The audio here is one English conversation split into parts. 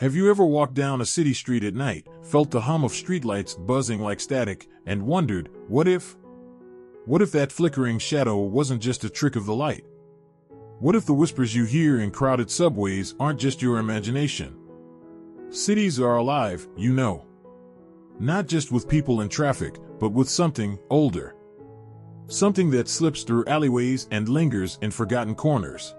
Have you ever walked down a city street at night, felt the hum of streetlights buzzing like static, and wondered, what if? What if that flickering shadow wasn't just a trick of the light? What if the whispers you hear in crowded subways aren't just your imagination? Cities are alive, you know. Not just with people and traffic, but with something older. Something that slips through alleyways and lingers in forgotten corners.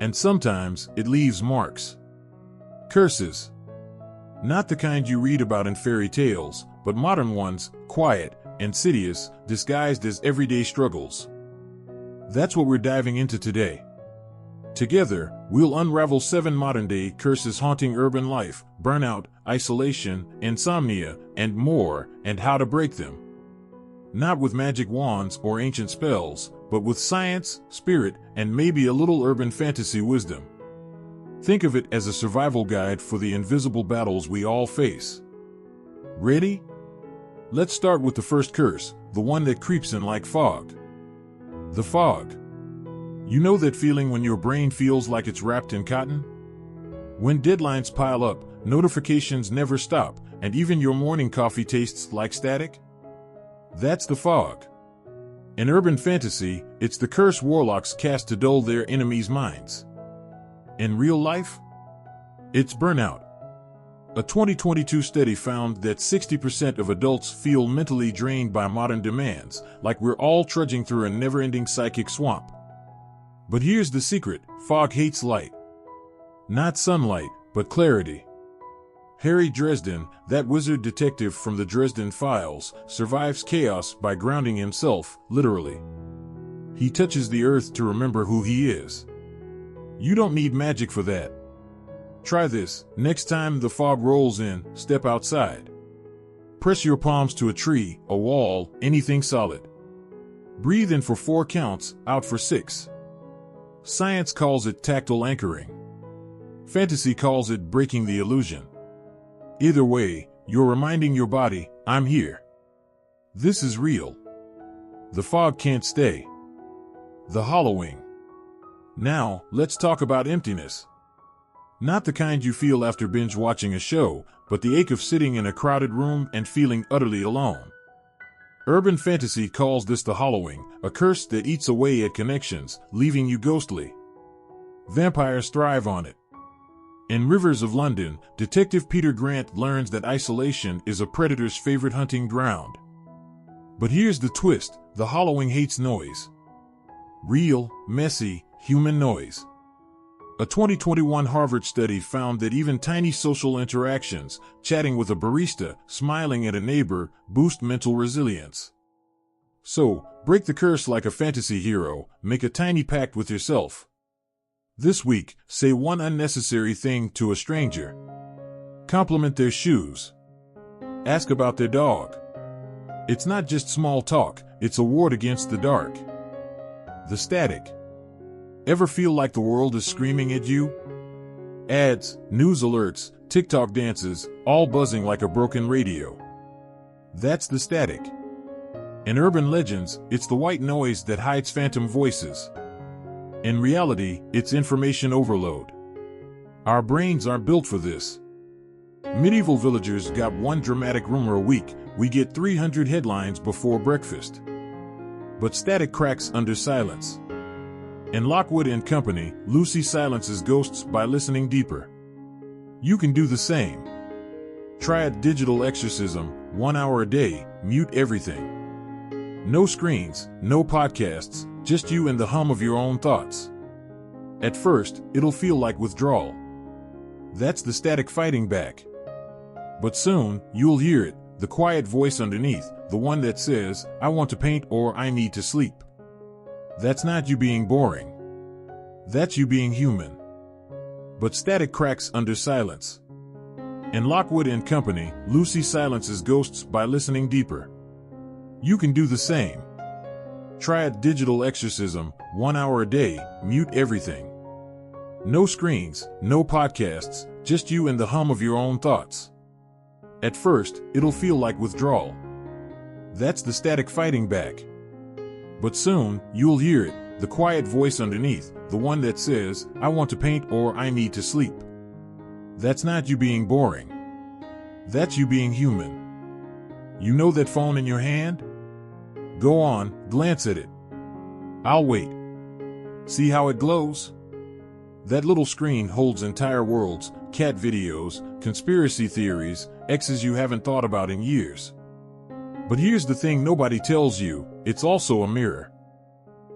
And sometimes it leaves marks. Curses. Not the kind you read about in fairy tales, but modern ones, quiet, insidious, disguised as everyday struggles. That's what we're diving into today. Together, we'll unravel 7 modern-day curses haunting urban life, burnout, isolation, insomnia, and more, and how to break them. Not with magic wands or ancient spells, but with science, spirit, and maybe a little urban fantasy wisdom. Think of it as a survival guide for the invisible battles we all face. Ready? Let's start with the first curse, the one that creeps in like fog. The fog. You know that feeling when your brain feels like it's wrapped in cotton? When deadlines pile up, notifications never stop, and even your morning coffee tastes like static? That's the fog. In urban fantasy, it's the curse warlocks cast to dull their enemies' minds. In real life, it's burnout. A 2022 study found that 60% of adults feel mentally drained by modern demands, like we're all trudging through a never-ending psychic swamp. But here's the secret: fog hates light. Not sunlight, but clarity. Harry Dresden, that wizard detective from the Dresden Files, survives chaos by grounding himself, literally. He touches the earth to remember who he is. You don't need magic for that. Try this: next time the fog rolls in, step outside. Press your palms to a tree, a wall, anything solid. Breathe in for 4 counts, out for 6. Science calls it tactile anchoring. Fantasy calls it breaking the illusion. Either way, you're reminding your body, I'm here. This is real. The fog can't stay. The hollowing. Now, let's talk about emptiness. Not the kind you feel after binge watching a show, but the ache of sitting in a crowded room and feeling utterly alone. Urban fantasy calls this the hollowing, a curse that eats away at connections, leaving you ghostly. Vampires thrive on it. In Rivers of London, Detective Peter Grant learns that isolation is a predator's favorite hunting ground. But here's the twist: the hollowing hates noise. Real, messy, human noise. A 2021 Harvard study found that even tiny social interactions, chatting with a barista, smiling at a neighbor, boost mental resilience. So, break the curse like a fantasy hero, make a tiny pact with yourself. This week, say one unnecessary thing to a stranger. Compliment their shoes. Ask about their dog. It's not just small talk, it's a ward against the dark. The static. Ever feel like the world is screaming at you? Ads, news alerts, TikTok dances, all buzzing like a broken radio. That's the static. In urban legends, it's the white noise that hides phantom voices. In reality, it's information overload. Our brains aren't built for this. Medieval villagers got one dramatic rumor a week. We get 300 headlines before breakfast. But static cracks under silence. In Lockwood and Company, Lucy silences ghosts by listening deeper. You can do the same. Try a digital exorcism, 1 hour a day, mute everything. No screens, no podcasts, just you and the hum of your own thoughts. At first, it'll feel like withdrawal. That's the static fighting back. But soon, you'll hear it, the quiet voice underneath, the one that says, I want to paint or I need to sleep. That's not you being boring. That's you being human. But static cracks under silence. In Lockwood and Company, Lucy silences ghosts by listening deeper. You can do the same. Try a digital exorcism, 1 hour a day, mute everything. No screens, no podcasts, just you and the hum of your own thoughts. At first, it'll feel like withdrawal. That's the static fighting back. But soon, you'll hear it, the quiet voice underneath, the one that says, I want to paint or I need to sleep. That's not you being boring. That's you being human. You know that phone in your hand? Go on, glance at it. I'll wait. See how it glows? That little screen holds entire worlds, cat videos, conspiracy theories, exes you haven't thought about in years. But here's the thing nobody tells you, it's also a mirror.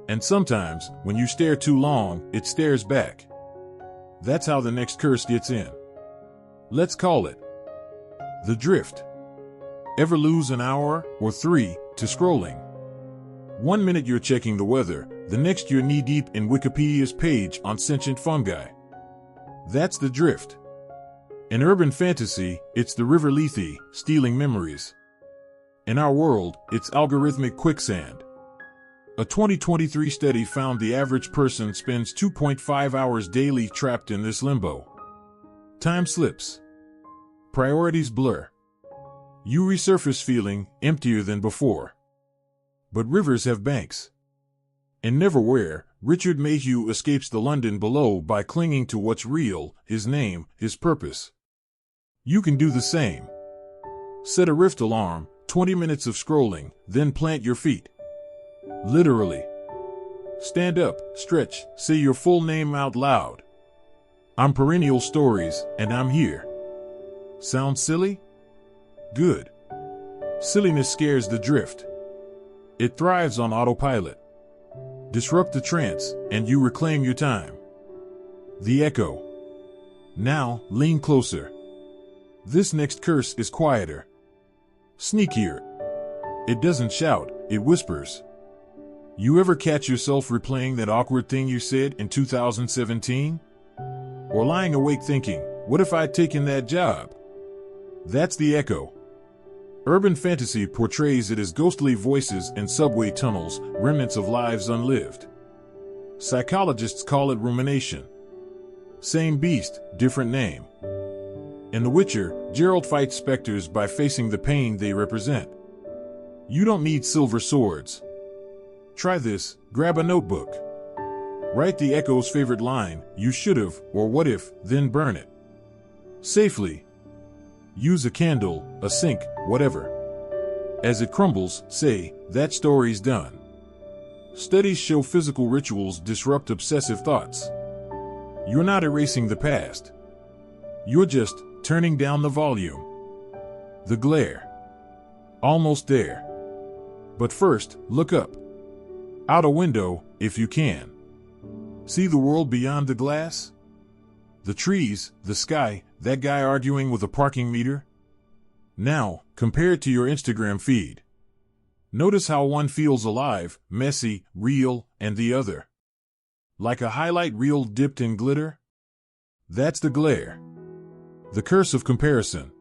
And sometimes, when you stare too long, it stares back. That's how the next curse gets in. Let's call it the drift. Ever lose an hour or 3 to scrolling? 1 minute you're checking the weather, the next you're knee-deep in Wikipedia's page on sentient fungi. That's the drift. In urban fantasy, it's the river Lethe, stealing memories. In our world, it's algorithmic quicksand. A 2023 study found the average person spends 2.5 hours daily trapped in this limbo. Time slips. Priorities blur. You resurface feeling emptier than before. But rivers have banks. In Neverwhere, Richard Mayhew escapes the London below by clinging to what's real, his name, his purpose. You can do the same. Set a Rift alarm, 20 minutes of scrolling, then plant your feet. Literally. Stand up, stretch, say your full name out loud. I'm Perennial Stories, and I'm here. Sound silly? Good. Silliness scares the drift. It thrives on autopilot. Disrupt the trance, and you reclaim your time. The echo. Now, lean closer. This next curse is quieter. Sneakier. It doesn't shout, it whispers. You ever catch yourself replaying that awkward thing you said in 2017? Or lying awake thinking, what if I'd taken that job? That's the echo. Urban fantasy portrays it as ghostly voices in subway tunnels, remnants of lives unlived. Psychologists call it rumination. Same beast, different name. In The Witcher, Geralt fights specters by facing the pain they represent. You don't need silver swords. Try this, grab a notebook. Write the echo's favorite line, you should've, or what if, then burn it. Safely. Use a candle, a sink, whatever. As it crumbles, say, that story's done. Studies show physical rituals disrupt obsessive thoughts. You're not erasing the past. You're just turning down the volume. The glare. Almost there. But first, look up. Out a window, if you can. See the world beyond the glass? The trees, the sky, that guy arguing with a parking meter? Now, compare it to your Instagram feed. Notice how one feels alive, messy, real, and the other. Like a highlight reel dipped in glitter? That's the glare. The curse of comparison.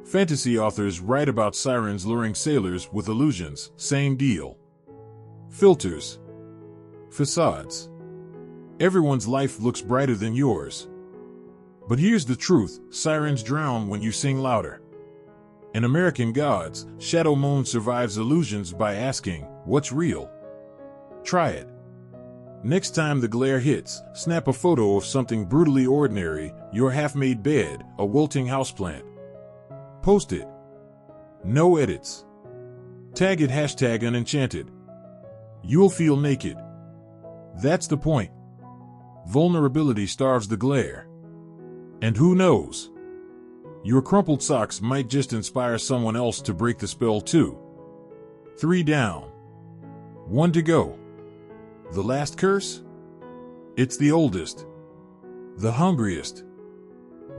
Fantasy authors write about sirens luring sailors with illusions, same deal. Filters. Facades. Everyone's life looks brighter than yours. But here's the truth, sirens drown when you sing louder. In American Gods, Shadow Moon survives illusions by asking, what's real? Try it. Next time the glare hits, snap a photo of something brutally ordinary, your half-made bed, a wilting houseplant. Post it. No edits. Tag it #unenchanted. You'll feel naked. That's the point. Vulnerability starves the glare. And who knows? Your crumpled socks might just inspire someone else to break the spell too. 3 down. 1 to go. The last curse? It's the oldest. The hungriest.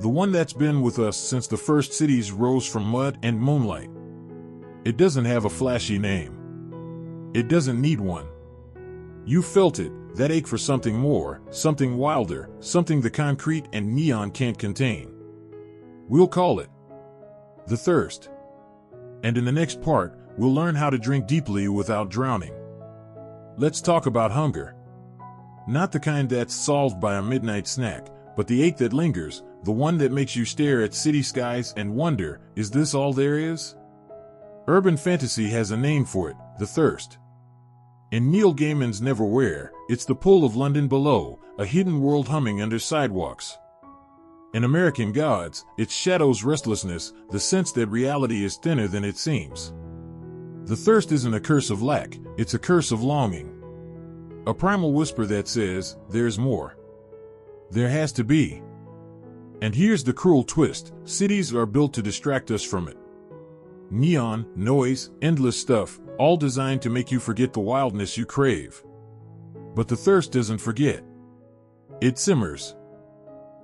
The one that's been with us since the first cities rose from mud and moonlight. It doesn't have a flashy name. It doesn't need one. You felt it, that ache for something more, something wilder, something the concrete and neon can't contain. We'll call it the thirst. And in the next part, we'll learn how to drink deeply without drowning. Let's talk about hunger. Not the kind that's solved by a midnight snack, but the ache that lingers, the one that makes you stare at city skies and wonder, is this all there is? Urban fantasy has a name for it, the thirst. In Neil Gaiman's Neverwhere, it's the pull of London below, a hidden world humming under sidewalks. In American Gods, it's Shadow's restlessness, the sense that reality is thinner than it seems. The thirst isn't a curse of lack, it's a curse of longing. A primal whisper that says, there's more. There has to be. And here's the cruel twist, cities are built to distract us from it. Neon, noise, endless stuff, all designed to make you forget the wildness you crave. But the thirst doesn't forget. It simmers.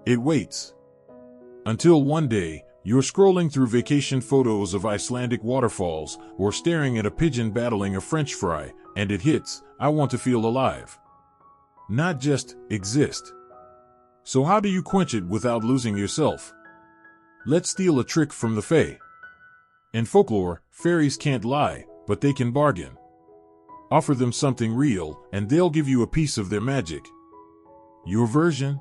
It waits. Until one day, you're scrolling through vacation photos of Icelandic waterfalls or staring at a pigeon battling a French fry, and it hits, I want to feel alive. Not just exist. So how do you quench it without losing yourself? Let's steal a trick from the Fae. In folklore, fairies can't lie, but they can bargain. Offer them something real, and they'll give you a piece of their magic. Your version?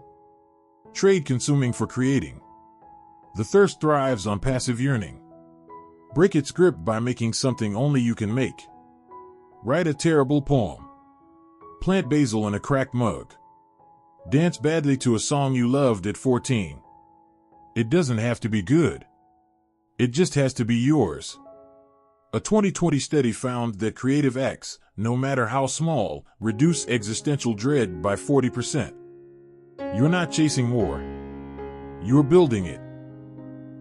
Trade consuming for creating. The thirst thrives on passive yearning. Break its grip by making something only you can make. Write a terrible poem. Plant basil in a cracked mug. Dance badly to a song you loved at 14. It doesn't have to be good. It just has to be yours. A 2020 study found that creative acts, no matter how small, reduce existential dread by 40%. You're not chasing more. You're building it.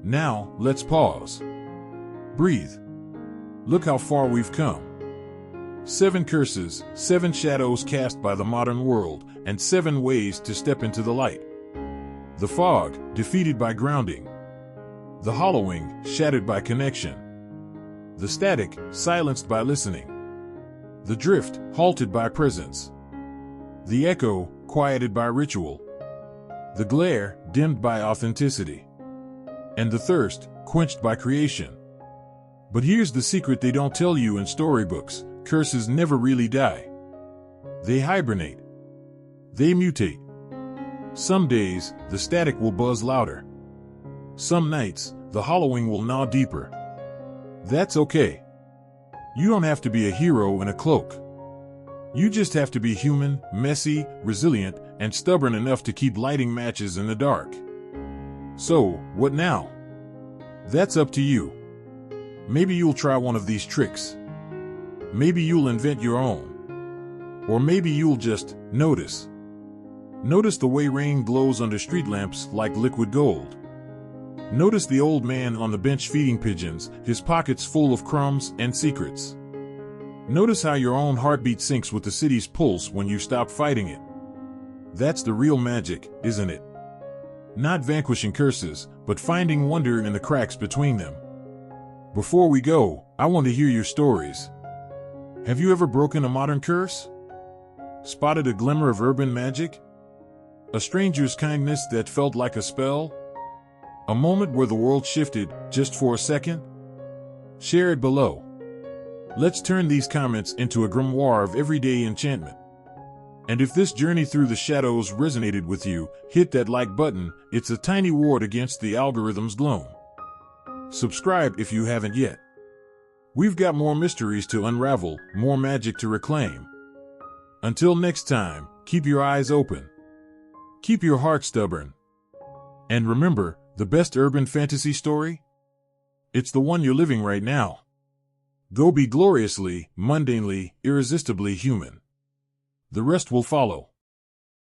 Now, let's pause. Breathe. Look how far we've come. 7 curses, 7 shadows cast by the modern world, and 7 ways to step into the light. The fog, defeated by grounding. The hollowing, shattered by connection. The static, silenced by listening. The drift, halted by presence. The echo, quieted by ritual. The glare, dimmed by authenticity. And the thirst, quenched by creation. But here's the secret they don't tell you in storybooks: curses never really die. They hibernate. They mutate. Some days, the static will buzz louder. Some nights, the hollowing will gnaw deeper. That's okay. You don't have to be a hero in a cloak. You just have to be human, messy, resilient, and stubborn enough to keep lighting matches in the dark. So, what now? That's up to you. Maybe you'll try one of these tricks. Maybe you'll invent your own. Or maybe you'll just notice. Notice the way rain glows under street lamps like liquid gold. Notice the old man on the bench feeding pigeons, his pockets full of crumbs and secrets. Notice how your own heartbeat syncs with the city's pulse when you stop fighting it. That's the real magic, isn't it? Not vanquishing curses, but finding wonder in the cracks between them. Before we go, I want to hear your stories. Have you ever broken a modern curse? Spotted a glimmer of urban magic? A stranger's kindness that felt like a spell? A moment where the world shifted, just for a second? Share it below. Let's turn these comments into a grimoire of everyday enchantment. And if this journey through the shadows resonated with you, hit that like button. It's a tiny ward against the algorithm's gloom. Subscribe if you haven't yet. We've got more mysteries to unravel, more magic to reclaim. Until next time, keep your eyes open. Keep your heart stubborn. And remember, the best urban fantasy story? It's the one you're living right now. Go be gloriously, mundanely, irresistibly human. The rest will follow.